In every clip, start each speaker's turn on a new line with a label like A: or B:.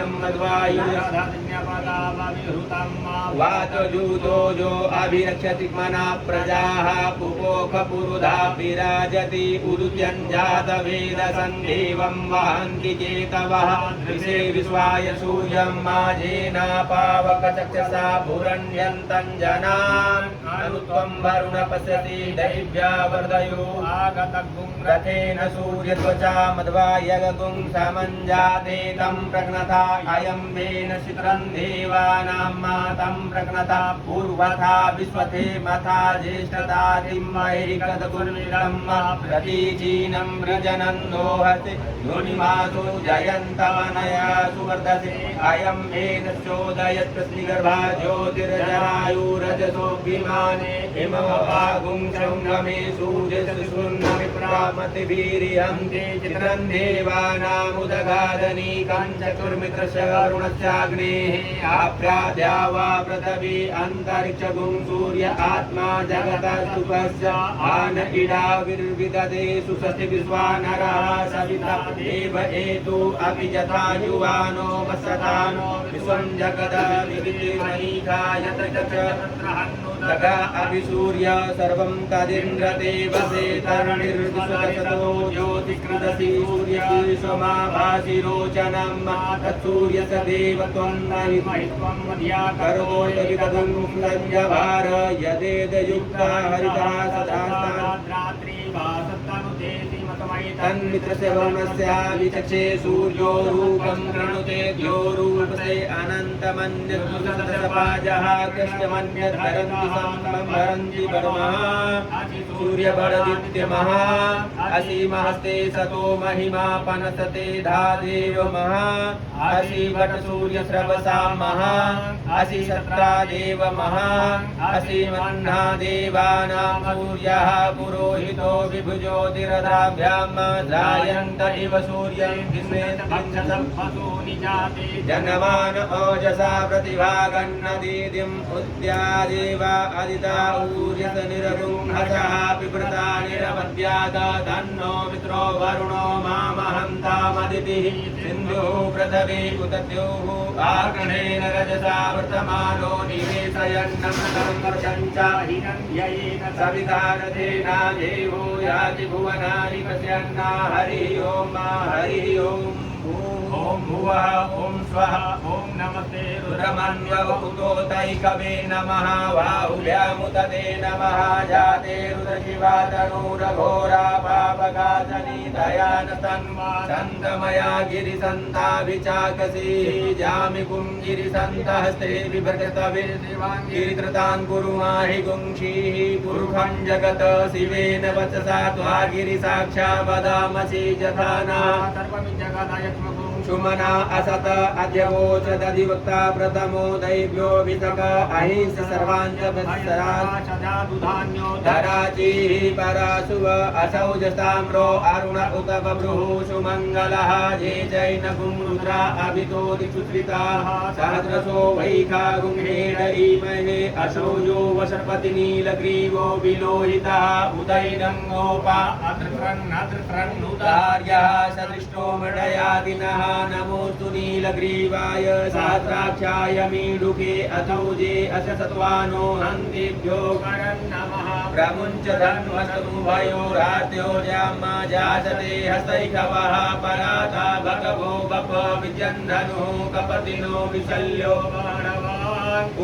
A: सूर्यं वातजूतो जो अभिरक्षति मना प्रजाः पुपोख पुरुधा विराजति उदुत्यञ्जातवेद सन्देवं वहन्ति चेतवः ऋषे विश्वाय सूर्यं माजेना पावकचक्षसा भुरण्यन्तं जनान् अनुत्वं वरुण पश्यति दैव्या वर्धयो आगतगुं रथेन सूर्यत्वचा मध्वायगुं समञ्जाते तं प्रघ्नता अयं वेन शित्रं देवानां मातं प्रघ्नता पूर्वथा विश्वथे मथा ज्येष्ठदातिं महिकदकुर्मिरं प्रतीचीनं वृजनं दोहति योनिमासु जयन्तमनया सुवर्धसे अयं वेन चोदयत् पृथ्वीगर्भा ज्योतिर्जरायुरजसो विमाने हिमवागुं शृङ्गमे सूर्यसुष्णुमिप्रामतिभिरिहन्ते चित्रं देवानामुदगादनीकं चतुर्मित्रस्य वरुणस्याग्नेः आप्याद्या वा पृथिवी अन्तरिक्षगुं सूर्य आत्मा जगतः सुखस्य आन इडाविर्विदधे सुषष्टि विश्वानरः सविता देव एतु अपि यथा युवानो वसतानो विश्वं जगदविविधिमहीखायत तगा अभिसूर्य सर्वं तदिन्द्रते वसे तरणिर्विश्वततो ज्योतिकृदसि सूर्येशमाभासि रोचनं तत्सूर्यस देव त्वं महित्वं मध्या करोयविदगुं संयभार यदेदयुक्ता हरिता सदा रात्रि भासत्तनुतेति तन्मित्रस्य वरुणस्याभिचक्षे सूर्यो रूपं कृणुते द्यो रूपसे अनन्तमन्यत्सपाजः कृष्णमन्यद्धरन्ति सम्भरन्ति वर्मः सूर्यबलदित्यमः असीमहस्ते सतो महिमा पनसते धादेव महा असीवट सूर्यस्रवसा महा असि सत्रा देव महा असीमन्ना देवानां सूर्यः पुरोहितो विभुज्योतिरथाभ्यां जायन्त इव सूर्यं जनमान ओजसा प्रतिभागन्नदीदिम् उद्यादेवा अदिता ऊर्यस निरगुंहसः पिबृता निरवद्याद तन्नो मित्रो वरुणो मामहन्तामदितिः सिन्धुः पृथिवी उदद्योः आग्रणेन रजसा वर्तमानो निवेशयन्नमृतं वर्षञ्च हिरण्ययेन सविता रथेना देवो याति भुवनानि पश्यन्ना हरिः ओं हरिः ओं ओम भुवः ओम स्वः ओम नमस्ते रुद्रमन्वहुतोतैकवे नमः बाहुभ्यामुदते नमः जाते रुद्रशिवा तनूरघोरा पापकासनीतया न तन्वा छन्दमया गिरिसन्ताभिचाकसीः जामिकुं गिरिसन्तहस्ते बिभ्रजतवे गिरिधृतान् कुरु माहि गुंशीः पुरुषं जगत शिवेन वचसा त्वा गिरिसाक्षा वदामसि यथा न सुमना असत अद्यवोच दधिवक्ता प्रथमो दैव्यो वितक अहिंस सर्वांच बत्सराधान्यो धराचीः परासुव असौजस्ताम्रो अरुण उत बभ्रुः सुमङ्गलः ये जैन गुंरुद्रा अभितो दिक्षुश्रिताः सहस्रशो वैखा गुंहेण ईमहे अशोजो वशपति नीलग्रीवो विलोहितः उदैनङ्गोपा अतृत्रन्नुदार्यः सदृष्टो मृडयादिनः नमोस्तु नीलग्रीवाय सहस्राक्षाय मीडुके अथौजे अशसत्वानो हन्तिभ्यो नमः प्रमुञ्च धन्वस्तुभयोरार्त्यो जामा जासते हस्तैकवः पराता भगवो बप विजन्धनुः कपतिनो विशल्यो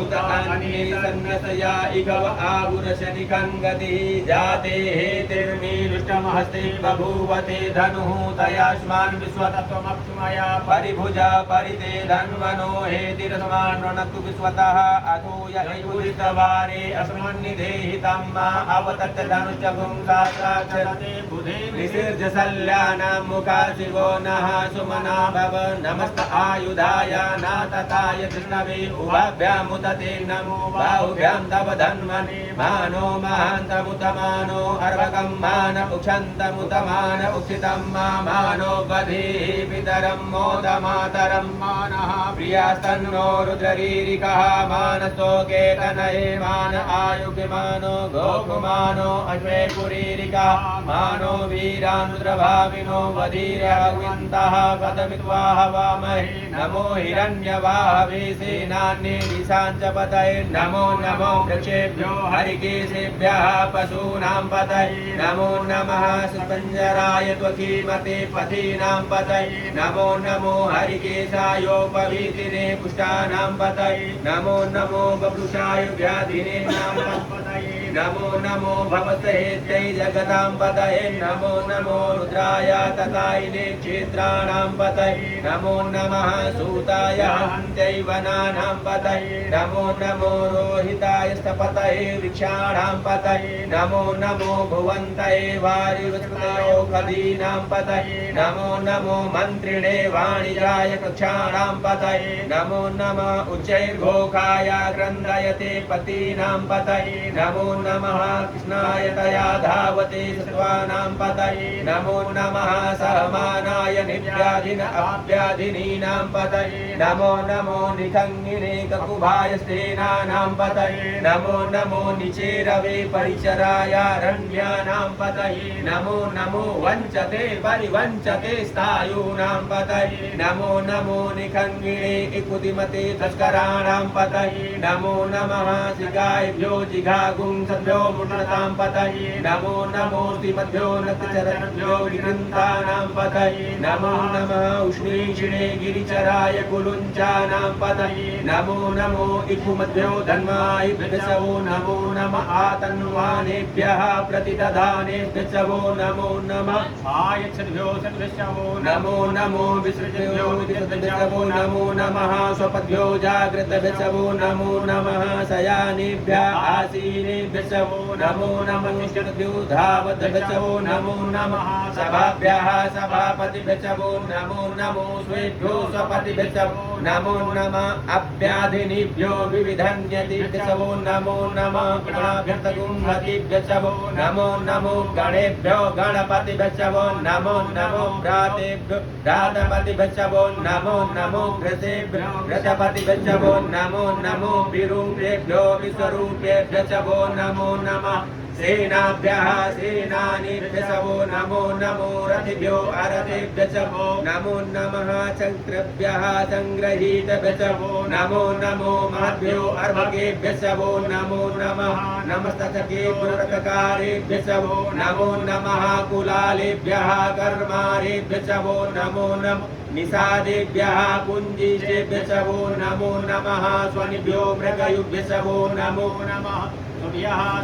A: उत अन्ये सन्न्यसया इगव आगुरशनिकङ्गतिः जाते हेतिर्मीरुष्टमहस्ते बभूवते धनुः तयास्मान् विश्वतत्वमप्सुमया परिभुजा परिते धन्वनो हेतिरस्मान्नक्तु विश्वतः अथो यैवृतवारे अस्मन्निधेहितं मा अवतत् धनुश्चगुं साक्षाक्षरते बुधे विसृजशल्यानां मुखा शिवो नः सुमना भव नमस्त आयुधाय नातताय कृष्णवे उभाभ्यामुदते नमो बाहुभ्यां तव धन्वने मानो महान्तमुतमानो अर्वकं मान उक्षन्तमुतमान उक्षितं मानो वधे पितरं मोदमातरं मानः प्रियास्तन्नो रुद्ररीरिकः मानसो केतनये मान आयुग्यमानो गोकुमानो अश्वे पुरीरिका मानो वीरानुद्रभाविनो वधीरविन्तः पदमित्वा हवामहे नमो हिरण्यवाहवे सेनान्ये दिशाञ्च पतये नमो नमो वृक्षेभ्यो हरिकेशेभ्यः पशूनां पतये नमो नमः सुपञ्जराय त्वकीमते पथीनां पतये नमो नमो हरिकेशायोपवीतिने पुष्टानां पतये नमो नमो बभ्रुषाय व्याधिने नाम पतये नमो नमो भवत्हेत्यै जगतां पतये नमो नमो रुद्राय तथायिने क्षेत्राणां पतये नमो नमः सूताय हन्त्यै वनानां पतये नमो नमो रोहिताय स्थपतये वृक्षाणां पतये नमो नमो भुवन्तये वारिवस्पतयो खदीनां पतये नमो नमो मन्त्रिणे वाणिजाय कक्षाणां पतये नमो नमः उच्चैर्घोषाय ग्रन्थयते पतीनां पतये नमो नमः कृष्णाय तया धावते सत्त्वानां पतये नमो नमः सहमानाय निव्याधिन अव्याधिनीनां पतये नमो नमो निखङ्गिने ककुभाय स्तेनानां पतये नमो नमो निचेरवे परिचराय रण्यानां पतये नमो नमो वञ्चते परिवञ्चते स्थायूनां पतये नमो नमो निखङ्गिने इकुतिमते तस्कराणां पतये नमो नमः जिगायभ्यो जिघागुंसभ्यो मुण्डतां पतये नमो नमो श्रीमद्भ्यो नक्तचरभ्यो विकृन्तानां पतये नमो नमः उष्णीषिणे गिरिचराय कुलुञ्चानां पतये नमो नमो इकुमद्भ्यो धन्वायभ्यसवो नमो नमः आतन्वानेभ्यः प्रतिदधानेभ्यसवो नमो नमः आयच्छद्भ्यो सद्भ्यसवो नमो नमो विसृजभ्यो विसृजभ्यो नमो नमः स्वपद्भ्यो जागृतभ्यसवो नमो नमः शयानेभ्यः आसीनेभ्यसवो नमो नमः निष्ठभ्यो धावद्भ्यसवो नमो नमः सभाभ्यः सभापतिभ्यसवो नमो नमो स्वेभ्यो स्वपतिभ्यसवो नमो नमः अभ्याधिनीभ्यो विविधन्यतिभ्यसवो नमो नमः गणाभ्यर्थगुंहतिभ्यसवो नमो नमो गणेभ्यो गणपतिभ्यसवो नमो नमो भ्रातेभ्यो भ्रातपतिभ्यसवो नमो नमो घृतेभ्यो घृतपतिभ्यसवो नमो नमो विरूपेभ्यो विश्वरूपेभ्यसवो नमो नमः सेनाभ्यः सेनानीभ्यसवो नमो नमो रथिभ्यो अरथेभ्यसवो नमो नमः चक्रभ्यः संग्रहीतभ्यसवो नमो नमो महद्भ्यो अर्भकेभ्यसवो नमो नमः नमस्तकेभ्यो रथकारेभ्यसवो नमो नमः कुलालेभ्यः कर्मारेभ्यसवो नमो नमः निषादेभ्यः पुञ्जीशेभ्यसवो नमो नमः स्वनिभ्यो मृगयुभ्यसवो नमो नमः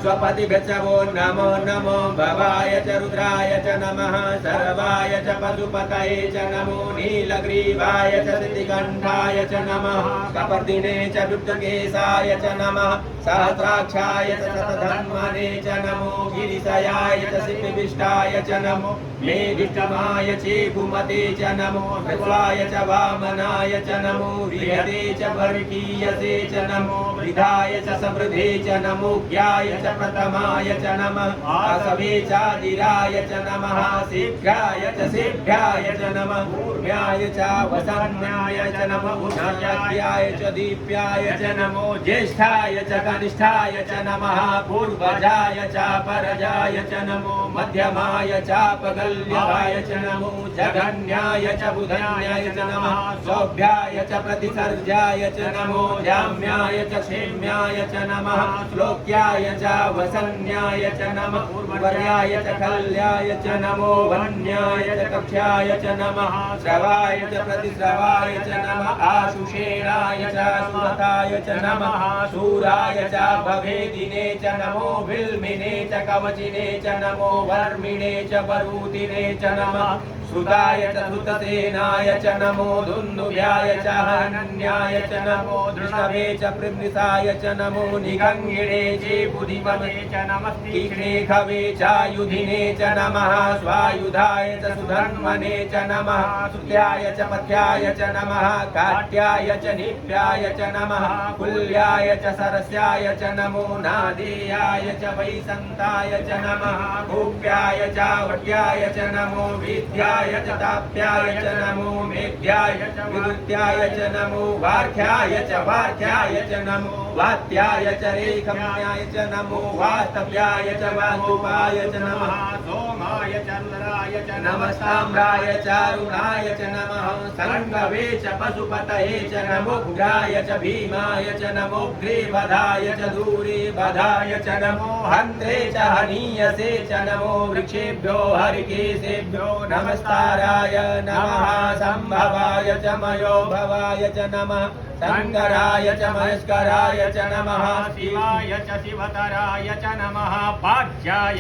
A: स्वपतिभ्यसवो नमो नमो भवाय च रुद्राय च नमः सर्वाय च पशुपतये च नमो नीलग्रीवाय च सिद्धिकण्ठाय च नमः कपर्दिने च विप्तकेशाय च नमः सहस्राक्षाय च शतधन्वने च नमो गिरिशयाय च सिद्धिविष्टाय च नमो मेघिष्टमाय चेकुमते च नमो भृत्वाय च वामनाय च नमो विहते च वर्गीयसे च नमो विधाय च समृद्धे च नमो ज्ञाय च प्रथमाय च नमः आसवे चादिराय च नमः शीघ्राय च शीघ्राय च नमः ऊर्म्याय च वसन्याय च नमः उषायाय च दीप्याय च नमो ज्येष्ठाय च कनिष्ठाय च नमः पूर्वजाय च परजाय च नमो मध्यमाय च पगल्यवाय च नमो जघन्याय च बुधन्याय च नमः सौभ्याय च प्रतिसर्जाय च नमो जाम्याय च क्षेम्याय च नमः श्लोक्याय च वसन्याय च नमः उर्वर्याय च खल्याय च नमो वन्याय च कक्ष्याय च नमः श्रवाय च प्रतिश्रवाय च नमः आशुषेणाय च सुरताय च नमः शूराय च भवेदिने च नमो भिल्मिने च कवचिने च नमो वर्मिणे च वरूतिने च नमः सुताय च धृतसेनाय च नमो दुन्दुभ्याय च हरण्याय च नमो दृष्टवे च पृम्निसाय च नमो निगङ्गिणे च बुधिमते च नमस्तीक्ष्णे खवे च युधिने च नमः स्वायुधाय च सुधन्वने च नमः सुत्याय च पथ्याय च नमः काट्याय च निप्याय च नमः कुल्याय च सरस्याय च नमो नादेयाय च वैसन्ताय च नमः भूप्याय च वट्याय च नमो विद्या सूर्याय च ताप्याय च नमो मेघ्याय विद्युत्याय च नमो वार्ध्याय च नमो वात्याय च रेखम्याय च नमो वास्तव्याय च वास्तुपाय च नमः सोमाय चन्द्राय च नमः साम्राय च अरुणाय च नमः संगवे च पशुपतये च नमो उग्राय च भीमाय च नमो ग्रीवधाय च दूरीवधाय च नमो हन्त्रे च हनीयसे च नमो वृक्षेभ्यो हरिकेशेभ्यो नमस्ताराय नमः संभवाय च मयो भवाय च नमः शंकराय च महेश्वराय च नमः शिवाय च शिवतराय च नमः वाज्याय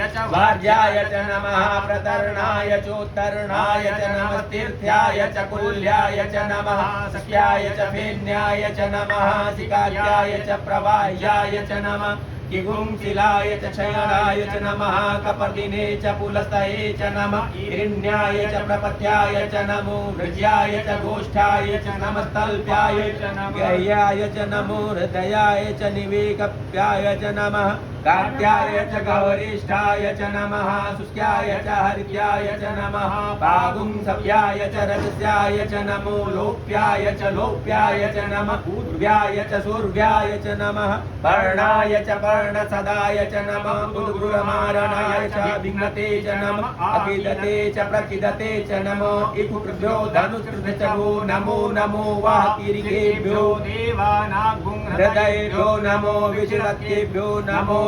A: च नमः प्रतरणाय चोत्तरणाय च नमः तीर्थ्याय च कुल्याय च नमः सख्याय च फेन्याय च नमः सिकार्याय च प्रवाह्याय च नमः किगुंशिलाय च शयनाय च नमः कपर्दिने च पुलस्तये च नमः हिरण्याय च प्रपत्याय च नमो वृज्याय च गोष्ठाय च नमस्तल्प्याय च नमः गह्याय च नमो हृदयाय च निवेकप्याय च नमः कात्याय च गौरिष्ठाय च नमः शुष्क्याय च हरिद्याय च नमः पागुंसव्याय च रजस्याय च नमो लोप्याय च नमः पूर्व्याय च सूर्व्याय च नमः पर्णाय च पर्णसदाय च नमः उद्गुरमारणाय च विघ्नते च नमः अकिदते च प्रकिदते च नमो इकुभ्यो धनुष्कृते च वो नमो वाहतिरिकेभ्यो देवानागुं हृदयेभ्यो नमो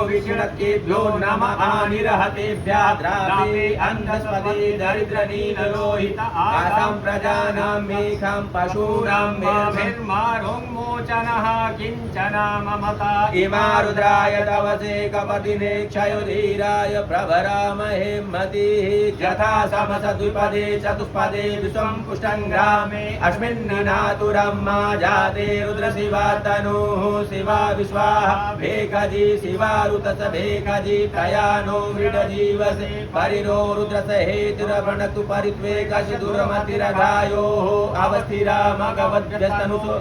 A: विषिणत्केभ्यो नमः आनिरहतेभ्यः द्रावे अन्धस्पदे दरिद्रनीललोहित आसां प्रजानां मेघां पशूनां निर्मारोन्मोचनः किञ्चन ममता इमा रुद्राय तवसे कपतिने क्षयोधीराय प्रभरामहे मतिः यथा समसद्विपदे चतुष्पदे विश्वं पुष्टङ्ग्रामे अस्मिन्निनातुरं मा जाते रुद्रशिवा तनुः शिवा विश्वाः भेकजी शिवारुतस भेकजी प्रयानो मृडजीवसे परिरो रुद्रसहेतिरवणतु परित्वेकशि दुर्मतिरघायोः अवस्थिरा मगवद्भ्यस्तनुसो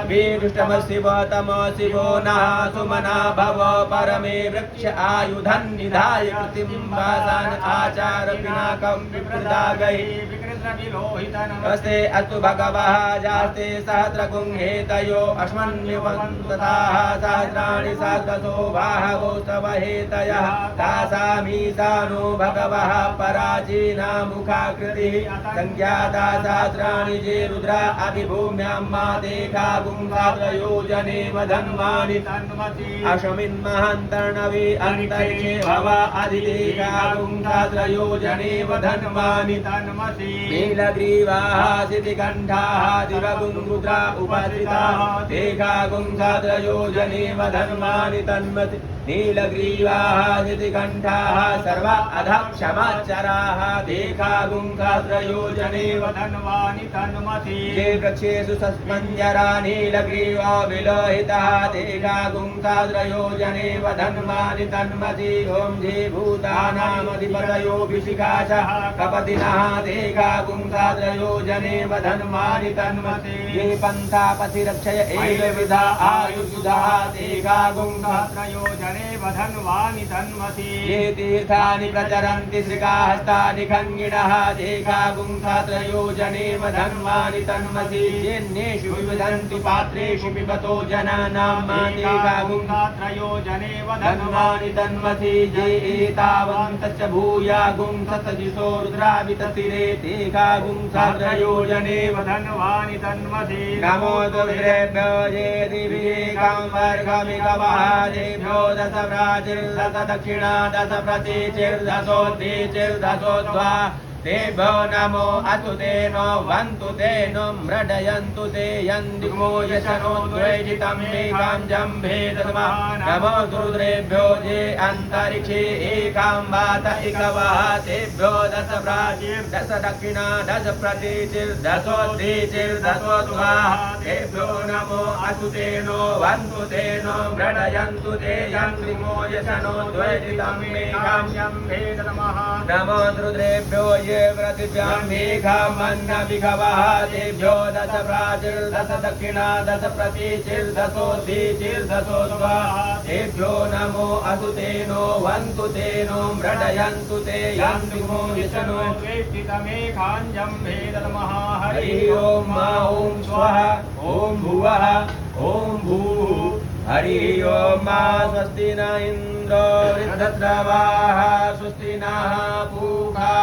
A: वीरुष्टम शिव तम शिवो नः सुमना भव परमे वृक्ष आयुधं निधाय कृतिं वासान् आचार पिनाकं विप्रदागैः हस्ते अस्तु भगवः जास्ते सहस्रगुंहेतयो अश्मन्युपन्तताः सहस्राणि सहस्रशो बाहवो तव हेतयः तासामीशानो भगवः पराचीना मुखाकृतिः संज्ञाता सहस्राणि जे रुद्रा अभिभूम्यां मातेखा गुंसात्रयोजने वधन्वानि अशमिन्महन्तर्णवे अन्तरिक्षे भव अधिदेखा गुंसात्रयोजने वधन्वानि नीलग्रीवाः सितिकण्ठाः दिवगुंरुद्रा उपासिताः देखा गुंसात्रयोजने वधन्वानि तन्मति नीलग्रीवाः सितिकण्ठाः सर्वा अधक्षमाचराः देखा गुंसात्रयोजने वधन्वानि तन्मति ये वृक्षेषु सस्मञ्जरा नीलग्रीवा विलोहितः देखा गुंसात्रयोजने वधन्वानि तन्मति ॐ जे भूतानामधिपतयो विशिखाशः कपतिनः देखा गुंसात्रयोजने वधन्वानि तन्मति ये पन्थापथि रक्षय एकविधा आयुर्युधः देखा गुंसात्रयोजने वधन्वानि तन्मति ये तीर्थानि प्रचरन्ति श्रीकाहस्तानि खङ्गिणः देखा गुंसात्रयोजने वधन्वानि तन्मति येन्नेषु विविधन्ति पात्रेषु पिबतो जनानां देखा गुंसात्रयोजने वधन्वानि तन्मति ये एतावन्तश्च भूया गुंसतजिषो रुद्राविततिरे देखा गुंसात्रयोजने वधन्वानि तन्मति नमो दुर्गेभ्यो ये दिविकां वर्गमिकवः जेभ्यो दश प्राचिर्दश दक्षिणा दश प्रतीचिर्दशोद्धीचिर्दशोद्ध्वा तेभ्यो नमो अस्तु तेनो वन्तु तेनो मृडयन्तु ते यन्दिमो यशनो द्वैजितं मेघां जम्भे दद्मः नमो रुद्रेभ्यो ये अन्तरिक्षे एकां वात इकवः तेभ्यो दश प्राचीर् दश दक्षिणा दश प्रतीचिर्दशोद्धीचिर्दशोद्ध्वा तेभ्यो नमो अस्तु तेनो वन्तु तेनो मृडयन्तु ते यन्दिमो यशनो द्वैजितं मेघां जम्भे दद्मः नमो रुद्रेभ्यो पृथिव्यां मेघमन्नभिघवः तेभ्यो दश प्राचिर्दश दक्षिणा दश प्रतीचिर्दशोद्धीचिर्दशो स्वाहा तेभ्यो नमो असुतेनो वन्तु तेनो मृडयन्तु ते यन्तु मो विष्णु
B: वेष्टितमेघाञ्जं भेदनमः
A: हरिः ओं मा ॐ स्वाहा ॐ भुवः ॐ भूः हरिः ओं मा स्वस्ति न इन्द्रो वृद्धश्रवाः स्वस्ति नः पूषा